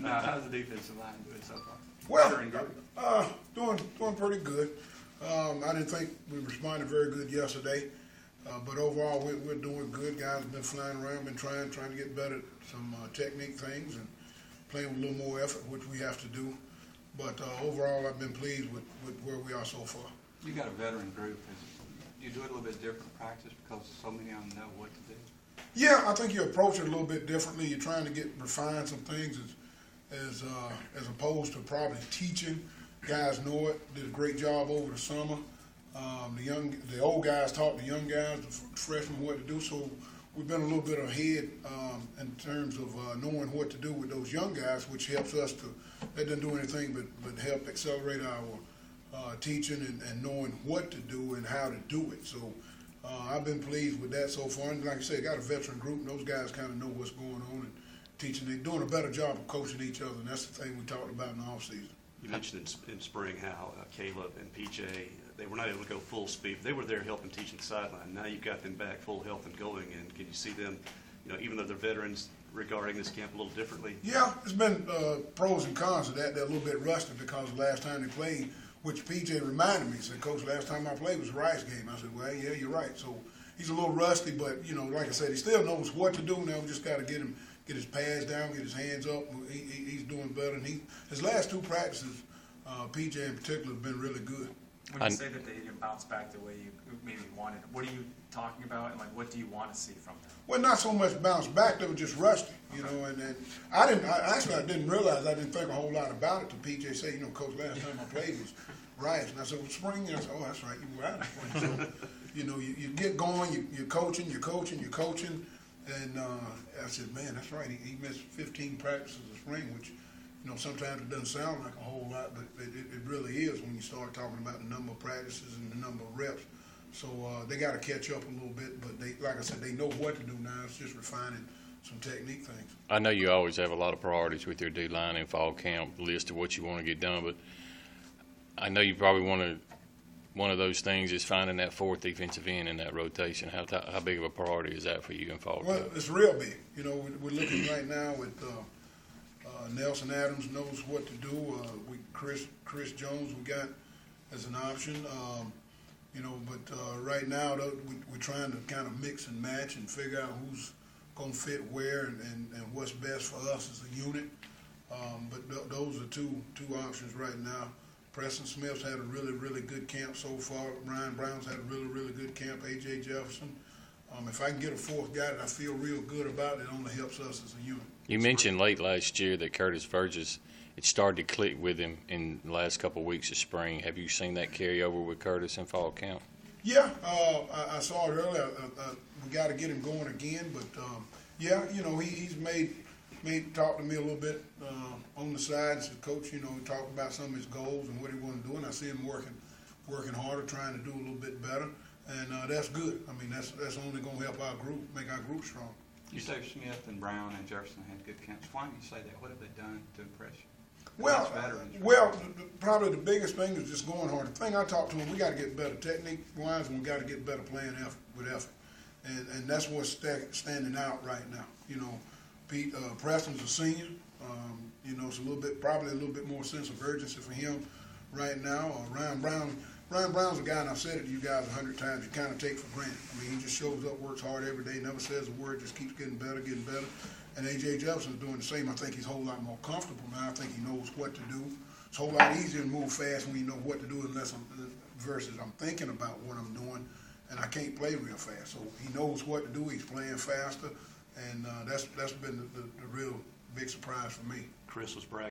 No, how's the defensive line doing so far? Well, doing pretty good. I didn't think we responded very good yesterday, but overall we're doing good. Guys have been flying around, been trying to get better at some technique things and playing with a little more effort, which we have to do. But overall, I've been pleased with where we are so far. You got a veteran group. You do it a little bit different in practice because so many of them know what to do. Yeah, I think you approach it a little bit differently. You're trying to refine some things as opposed to probably teaching. Guys know it. Did a great job over the summer. The old guys taught the young guys, the freshmen, what to do. So we've been a little bit ahead in terms of knowing what to do with those young guys, which helps us to. That doesn't do anything but help accelerate our teaching and knowing what to do and how to do it. So I've been pleased with that so far. And like I said, got a veteran group, and those guys kind of know what's going on and teaching. They're doing a better job of coaching each other, and that's the thing we talked about in the offseason. You mentioned in spring how Caleb and PJ, they were not able to go full speed. They were there helping teaching the sideline. Now you've got them back full health and going, and can you see them, even though they're veterans, regarding this camp a little differently? Yeah, it's been pros and cons of that. They're a little bit rusty because the last time they played, which PJ reminded me, he said, Coach, last time I played was a Rice game. I said, well, yeah, you're right. So he's a little rusty, but, like I said, he still knows what to do. Now we just got to get his pads down, get his hands up. He's doing better. And his last two practices, PJ in particular, have been really good. When you say that they didn't bounce back the way you maybe wanted, what are you talking about, and what do you want to see from them? Well, not so much bounce back; they were just rusty, and I didn't realize. I didn't think a whole lot about it. To PJ say, Coach, last time I played was Rice, and I said, well, spring. And I said, oh, that's right, you were out of spring. So, you get going, you're coaching, and I said, man, that's right. He missed 15 practices this spring, which. Sometimes it doesn't sound like a whole lot, but it really is when you start talking about the number of practices and the number of reps. So they got to catch up a little bit, but like I said, they know what to do now. It's just refining some technique things. I know you always have a lot of priorities with your D-line in fall camp, list of what you want to get done, but I know you probably one of those things is finding that fourth defensive end in that rotation. How big of a priority is that for you in fall camp? Well, it's real big. We're looking right now with Nelson Adams knows what to do. Chris Jones we got as an option. But right now we're trying to kind of mix and match and figure out who's going to fit where and what's best for us as a unit. But those are two options right now. Preston Smith's had a really, really good camp so far. Ryan Brown's had a really, really good camp. A.J. Jefferson. If I can get a fourth guy that I feel real good about, it only helps us as a unit. You mentioned late last year that Curtis Burgess, it started to click with him in the last couple of weeks of spring. Have you seen that carry over with Curtis in fall camp? Yeah, I saw it earlier. We got to get him going again, but yeah, he's made talk to me a little bit on the side. And said, Coach, he talked about some of his goals and what he wanted to do, and I see him working harder, trying to do a little bit better. And that's good. I mean, that's only going to help our group, make our group strong. You say Smith and Brown and Jefferson had good camps. Why do you say that? What have they done to impress you? Well, probably the biggest thing is just going hard. The thing I talked to him, we got to get better technique-wise, and we got to get better playing with effort. And that's what's standing out right now. Preston's a senior. It's probably a little bit more sense of urgency for him right now. Ryan Brown's a guy, and I've said it to you guys 100 times, you kind of take for granted. I mean, he just shows up, works hard every day, never says a word, just keeps getting better. And A.J. Jefferson's doing the same. I think he's a whole lot more comfortable now. I think he knows what to do. It's a whole lot easier to move fast when you know what to do versus I'm thinking about what I'm doing, and I can't play real fast. So he knows what to do. He's playing faster, and that's been the real big surprise for me. Chris was bragging